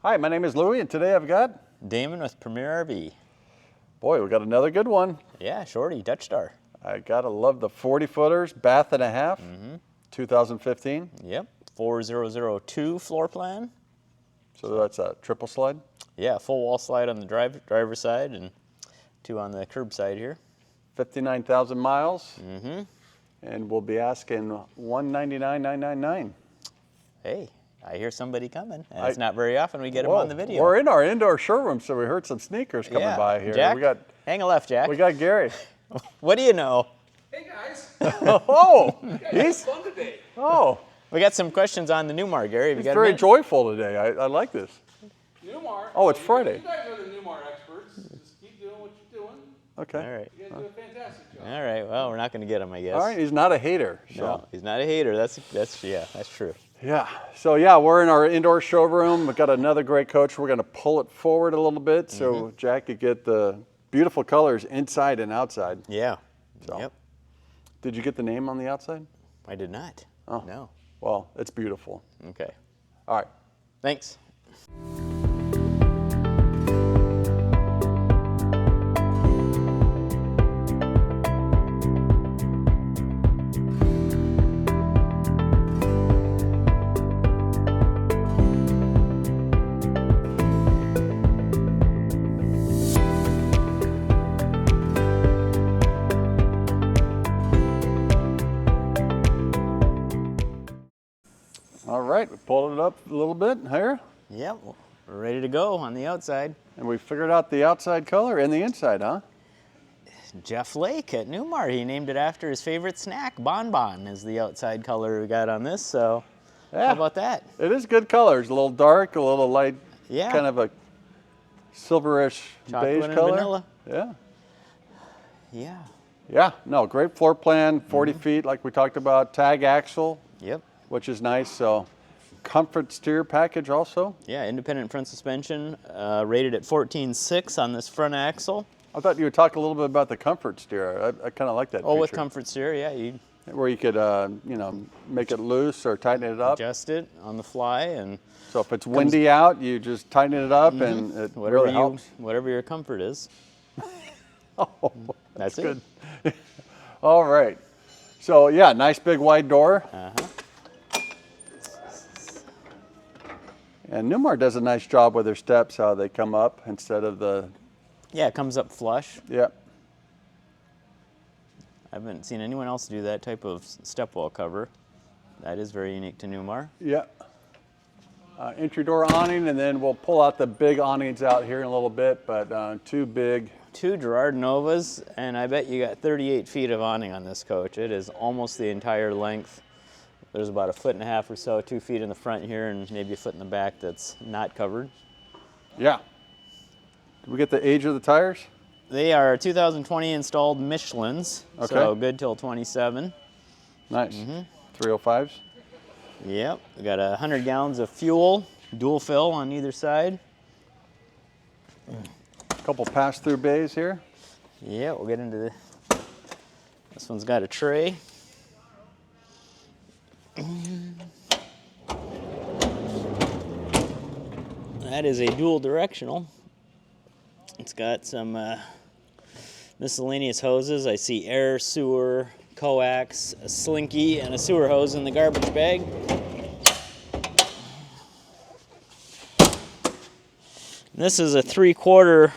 Hi, my name is Louie, and today I've got Damon with Premier RV. Boy, we got another good one. Yeah, shorty, Dutchstar. I gotta love the 40-footers, bath and a half, 2015. Yep, 4002 floor plan. So that's a triple slide. Yeah, full wall slide on the driver's side and 2 on the curb side here. 59,000 miles. And we'll be asking $199,999. Hey, I hear somebody coming, and it's not very often we get them on the video. We're in our indoor showroom, so we heard some sneakers coming by here. Jack, hang a left, Jack. We got Gary. What do you know? Hey guys. Oh, He's fun today. Oh, We got some questions on the Newmar, Gary. he's very joyful today. I like this. Newmar. Oh, it's Friday. You guys are the Newmar experts. Just keep doing what you're doing. Okay. All right. You guys do a fantastic job. All right. Well, we're not going to get him, I guess. All right, he's not a hater. So. No, he's not a hater. That's true. Yeah, so yeah, we're in our indoor showroom. We've got another great coach. We're gonna pull it forward a little bit so Jack could get the beautiful colors inside and outside. Yeah. So. Yep. Did you get the name on the outside? I did not. Oh. No. Well, it's beautiful. Okay. All right. Thanks. All right, we pulled it up a little bit here, Yep. We're ready to go on the outside. and we figured out the outside color and the inside, huh? Jeff Lake at Newmar. He named it after his favorite snack. Bonbon is the outside color we got on this. So Yeah. how about that? It is good colors, a little dark, a little light, Yeah. kind of a silverish Chocolate beige and color. vanilla. Yeah. Yeah. Yeah, no, great floor plan, 40 feet like we talked about, tag axle, Yep. which is nice. So comfort steer package also. Yeah, independent front suspension, rated at 14.6 on this front axle. I thought you would talk a little bit about the comfort steer. I kind of like that Oh, with feature. comfort steer, yeah, you Where you could, make it loose or tighten it up. adjust it on the fly, and So if it's windy out, you just tighten it up and it really helps. whatever your comfort is. Oh, That's good. it. All right. So yeah, nice big wide door. And Newmar does a nice job with their steps, how they come up instead of the, Yeah, it comes up flush. yeah. I haven't seen anyone else do that type of step wall cover. That is very unique to Newmar. Yeah. Entry door awning, and then we'll pull out the big awnings out here in a little bit, but 2 big. 2 Girard Novas, and I bet you got 38 feet of awning on this coach. It is almost the entire length. There's about 1.5 feet or so, 2 feet in the front here, and maybe a foot in the back that's not covered. Yeah. Did we get the age of the tires? They are 2020 installed Michelins, Okay. so good till 27. Nice. 305s. Yep, we got 100 gallons of fuel, dual fill on either side. Couple pass-through bays here. Yeah, we'll get into this one's got a tray. That is a dual directional. It's got some miscellaneous hoses. I see air, sewer, coax, a slinky, and a sewer hose in the garbage bag. This is a 3/4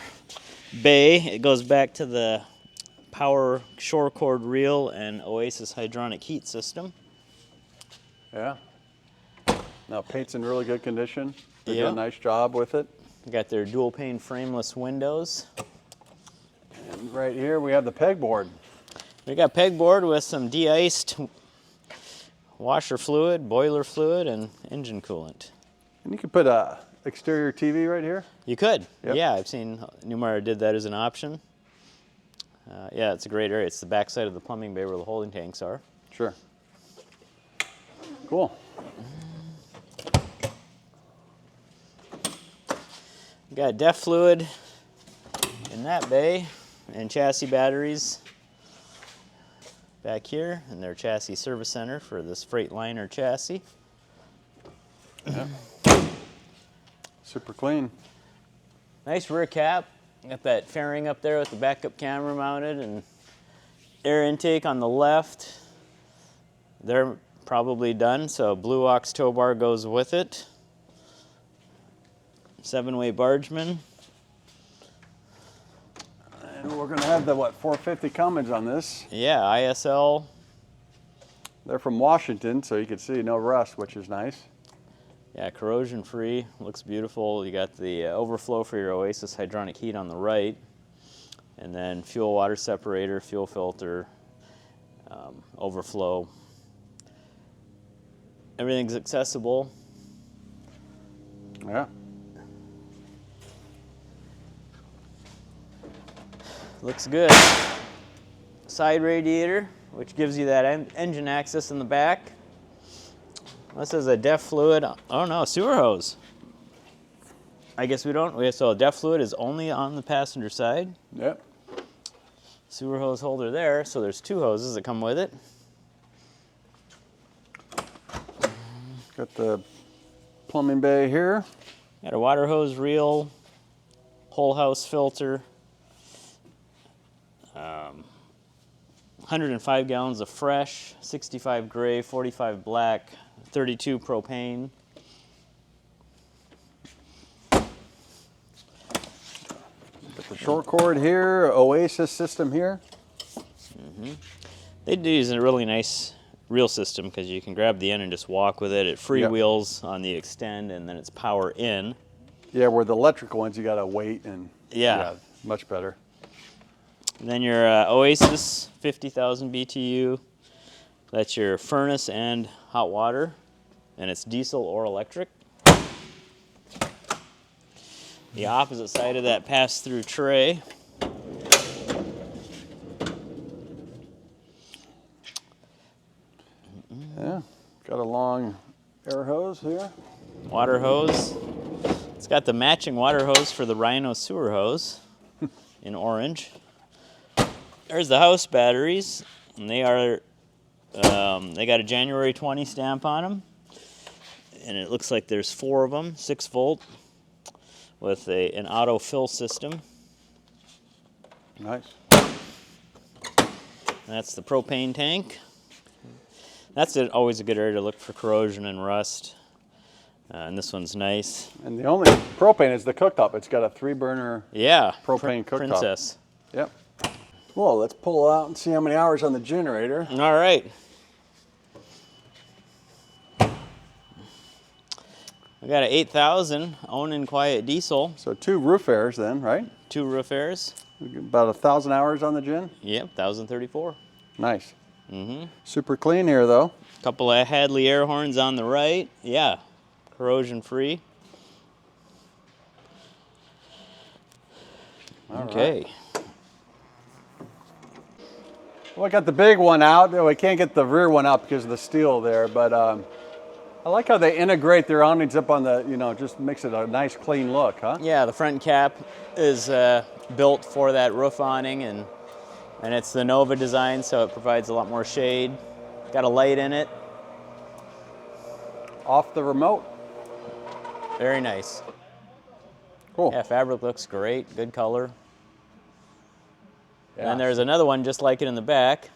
bay. It goes back to the power shore cord reel and Oasis hydronic heat system. Yeah. Now paint's in really good condition. They did Yeah. a nice job with it. Got their dual pane frameless windows. And right here we have the pegboard. We got pegboard with some de-iced washer fluid, boiler fluid, and engine coolant. And you could put a exterior TV right here. You could. Yep. Yeah, I've seen Newmar did that as an option. Yeah, it's a great area. It's the back side of the plumbing bay where the holding tanks are. Sure. Cool. Got DEF fluid in that bay and chassis batteries back here in their chassis service center for this Freightliner chassis. Yeah. Super clean. Nice rear cap. Got that fairing up there with the backup camera mounted, and air intake on the left. They're probably done, so blue ox tow bar goes with it. 7-way bargeman. And we're going to have the, what, 450 Cummins on this. Yeah, ISL. They're from Washington, so you can see no rust, which is nice. Yeah, corrosion free. Looks beautiful. You got the overflow for your Oasis hydronic heat on the right. And then fuel water separator, fuel filter, overflow. Everything's accessible. Yeah. Looks good. Side radiator, which gives you that engine access in the back. This is a DEF fluid. Oh no, sewer hose. I guess we don't. So DEF fluid is only on the passenger side. Yep. Sewer hose holder there. So there's 2 hoses that come with it. Got the plumbing bay here. Got a water hose reel, whole house filter. 105 gallons of fresh, 65 gray, 45 black, 32 propane. Got the short cord here, Oasis system here. They do use a really nice reel system because you can grab the end and just walk with it. It freewheels on the extend, and then it's power in. Yeah, where the electrical ones, you got to wait and Yeah. much better. Then your Oasis 50,000 BTU. That's your furnace and hot water, and it's diesel or electric. The opposite side of that pass-through tray. Yeah, got a long air hose here. Water hose. It's got the matching water hose for the Rhino sewer hose in orange. There's the house batteries, and they are they got a January 20 stamp on them, and it looks like there's 4 of them, 6 volt, with an auto fill system. Nice. That's the propane tank. That's always a good area to look for corrosion and rust. And this one's nice. And the only propane is the cooktop. It's got a 3-burner. Yeah, Propane cooktop. Princess. Yep. Well, let's pull it out and see how many hours on the generator. All right. We got an 8,000 own quiet diesel. So 2 roof airs then, right? 2 roof airs. About 1,000 hours on the gen. Yep, 1,034. Nice. Mm-hmm. Super clean here though. Couple of Hadley air horns on the right. Yeah, corrosion free. All Okay. right. Well, I got the big one out. We can't get the rear one out because of the steel there, but I like how they integrate their awnings up on the, just makes it a nice clean look, huh? Yeah, the front cap is built for that roof awning, and it's the Nova design, so it provides a lot more shade. Got a light in it. Off the remote. Very nice. Cool. Yeah, fabric looks great. Good color. Yeah. And there's another one just like it in the back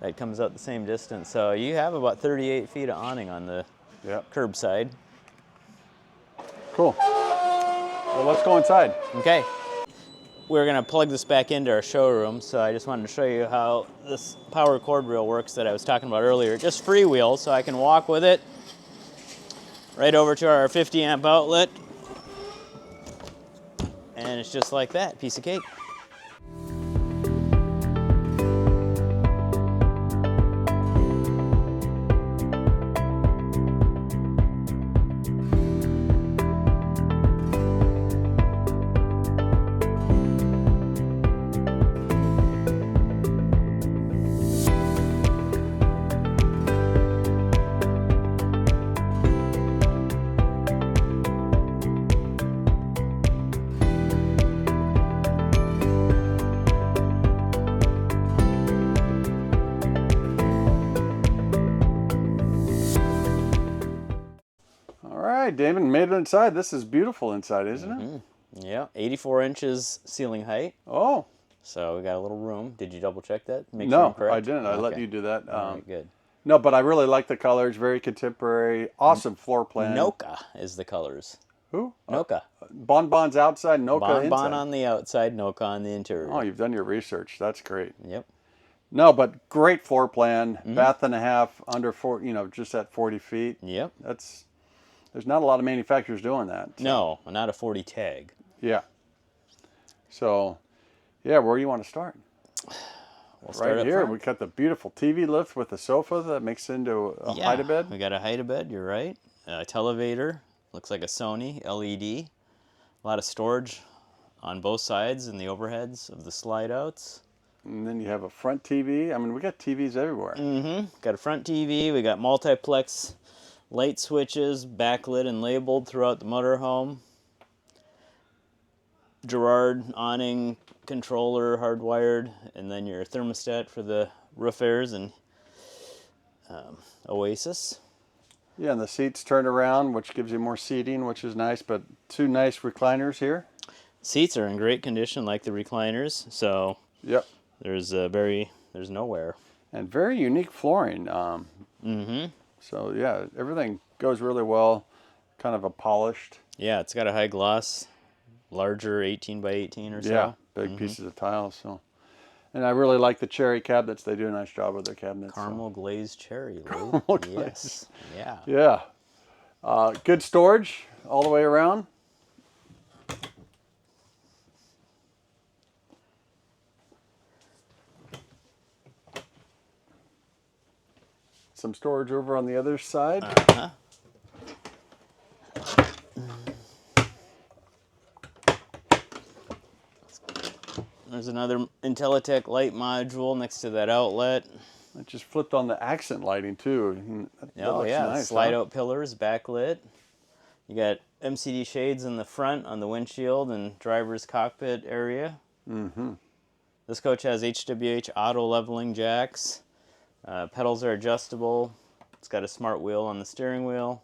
that comes out the same distance. So you have about 38 feet of awning on the Yep. curbside. Cool. Well, let's go inside. Okay. We're going to plug this back into our showroom, so I just wanted to show you how this power cord reel works that I was talking about earlier. Just freewheel, so I can walk with it right over to our 50 amp outlet. And it's just like that, piece of cake. right, Damon made it inside. This is beautiful inside, isn't it? Yeah, 84 inches ceiling height. Oh, So we got a little room. Did you double check that? Make sure I'm no, correct? I didn't. I let Okay. you do that. All right, good. No, but I really like the colors. Very contemporary. Awesome floor plan. Noka is the colors. Who? Noka. Bonbons outside, Noka Bon inside. on the outside, Noka on the interior. Oh, you've done your research. That's great. Yep. No, but great floor plan. Bath and a half, under 4, just at 40 feet. Yep. There's not a lot of manufacturers doing that. So. No, not a 40 tag. Yeah. So, yeah, where do you want to start? We'll start Right up here, front. we got the beautiful TV lift with the sofa that makes into a Yeah, hide-a-bed. we got a hide-a-bed, you're right. Televator, looks like a Sony LED. A lot of storage on both sides and the overheads of the slide-outs. And then you have a front TV. I mean, we got TVs everywhere. Got a front TV, we got multiplex light switches, backlit and labeled throughout the motorhome. Girard awning controller, hardwired, and then your thermostat for the roof airs and Oasis. Yeah, and the seats turn around, which gives you more seating, which is nice, but 2 nice recliners here. Seats are in great condition, like the recliners, so Yep. there's no wear. And very unique flooring. So, yeah, everything goes really well. Kind of a polished. Yeah, it's got a high gloss, larger 18 by 18 or so. Yeah, big pieces of tile. So, and I really like the cherry cabinets. They do a nice job with their cabinets. Caramel glazed cherry, Louie. Caramel glazed. Yes. Yeah. Yeah. Good storage all the way around. Some storage over on the other side. There's another IntelliTech light module next to that outlet. It just flipped on the accent lighting too. That Oh looks yeah, nice, slide huh? out pillars, backlit. You got MCD shades in the front on the windshield and driver's cockpit area. This coach has HWH auto leveling jacks. Pedals are adjustable. It's got a smart wheel on the steering wheel.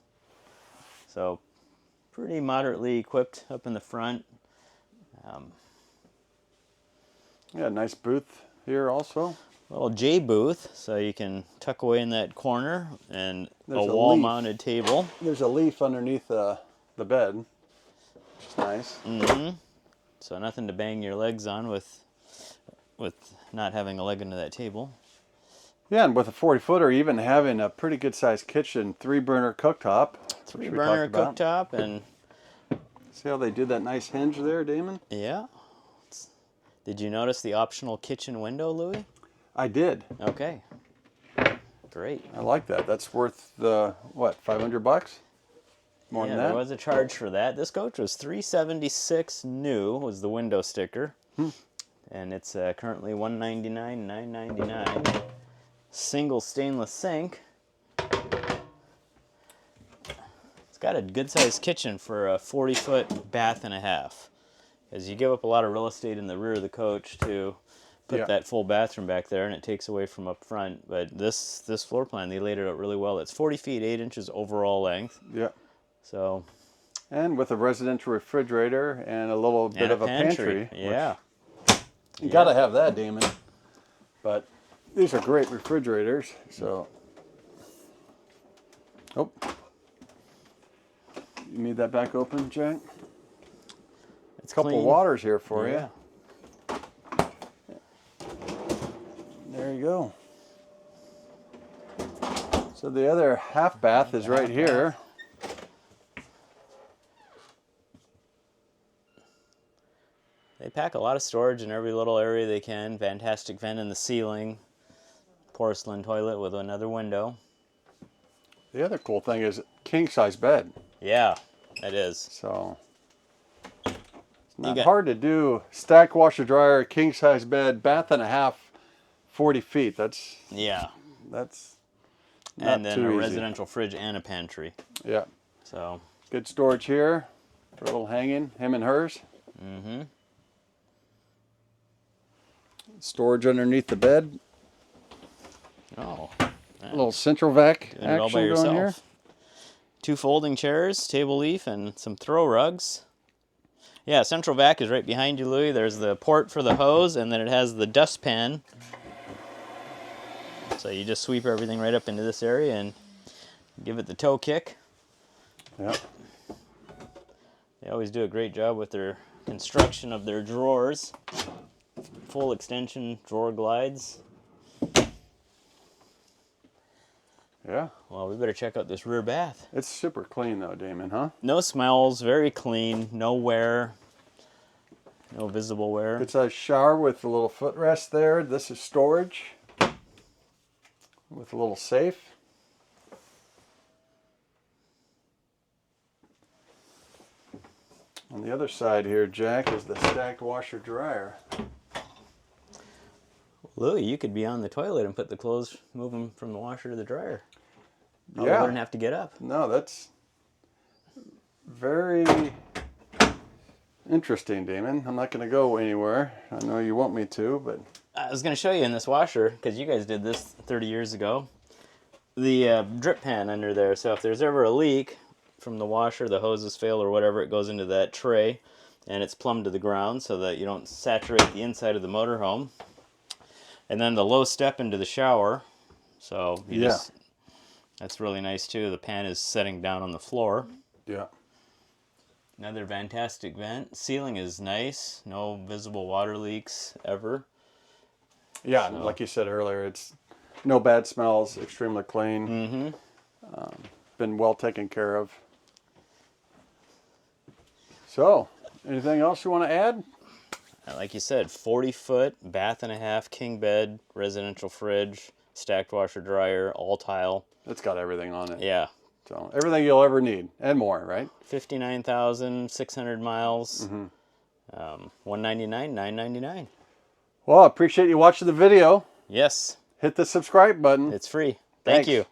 So pretty moderately equipped up in the front. Yeah, nice booth here also. Little J booth, so you can tuck away in that corner, and There's a a wall-mounted table. There's a leaf underneath the bed, which is nice. So nothing to bang your legs on with not having a leg under that table. Yeah, and with a 40-footer, even having a pretty good-sized kitchen, 3-burner cooktop. which we Three-burner talked about. cooktop, and See how they did that nice hinge there, Damon? yeah. Did you notice the optional kitchen window, Louie? I did. Okay. Great. I like that. That's worth the, what, $500? More Yeah, than that? there was a charge for that. This coach was $376 new, was the window sticker. And it's currently $199, $999. Single stainless sink. It's got a good-sized kitchen for a 40-foot bath and a half. Because you give up a lot of real estate in the rear of the coach to put that full bathroom back there, and it takes away from up front. But this floor plan, they laid it out really well. It's 40 feet, 8 inches overall length. Yeah. So, And with a residential refrigerator and a little bit and of a pantry. Yeah. You gotta have that, Damon. But these are great refrigerators, so. Oh. You need that back open, Jack? It's Couple clean. waters here for Yeah. you. There you go. So the other half bath is right here. They pack a lot of storage in every little area they can. Fantastic vent in the ceiling. Porcelain toilet with another window. The other cool thing is king size bed. Yeah, that is. So it's not got- hard to do. Stack washer dryer, king size bed, bath and a half, 40 feet. That's Yeah. not And then too a easy. residential fridge and a pantry. Yeah. So, Good storage here for a little hanging, him and hers. Storage underneath the bed. oh, A little central vac doing it all by action going here. yourself. 2 folding chairs, table leaf, and some throw rugs. Yeah, central vac is right behind you, Louie. There's the port for the hose, and then it has the dustpan. So you just sweep everything right up into this area and give it the toe kick. Yep. They always do a great job with their construction of their drawers. Full extension drawer glides. Yeah. Well, we better check out this rear bath. It's super clean though, Damon, huh? No smells, very clean, no wear, no visible wear. It's a shower with a little footrest there. This is storage with a little safe. On the other side here, Jack, is the stacked washer dryer. Louie, you could be on the toilet and put the clothes, move them from the washer to the dryer. You Yeah. wouldn't have to get up. No, that's very interesting, Damon. I'm not going to go anywhere. I know you want me to, but... I was going to show you in this washer, because you guys did this 30 years ago, the drip pan under there. So if there's ever a leak from the washer, the hoses fail or whatever, it goes into that tray, and it's plumbed to the ground so that you don't saturate the inside of the motorhome. And then the low step into the shower. So you just... That's really nice too. The pan is setting down on the floor. Yeah. Another fantastic vent. Ceiling is nice. No visible water leaks ever. Yeah, So- like you said earlier, it's no bad smells, extremely clean. Mm-hmm. Been well taken care of. So, anything else you want to add? Like you said, 40-foot, bath and a half, king bed, residential fridge, stacked washer dryer, all tile. It's got everything on it. Yeah. So, everything you'll ever need and more, right? 59,600 miles. Mm-hmm. $199, $999. Well, I appreciate you watching the video. Yes, Hit the subscribe button. it's free. Thank Thanks. you.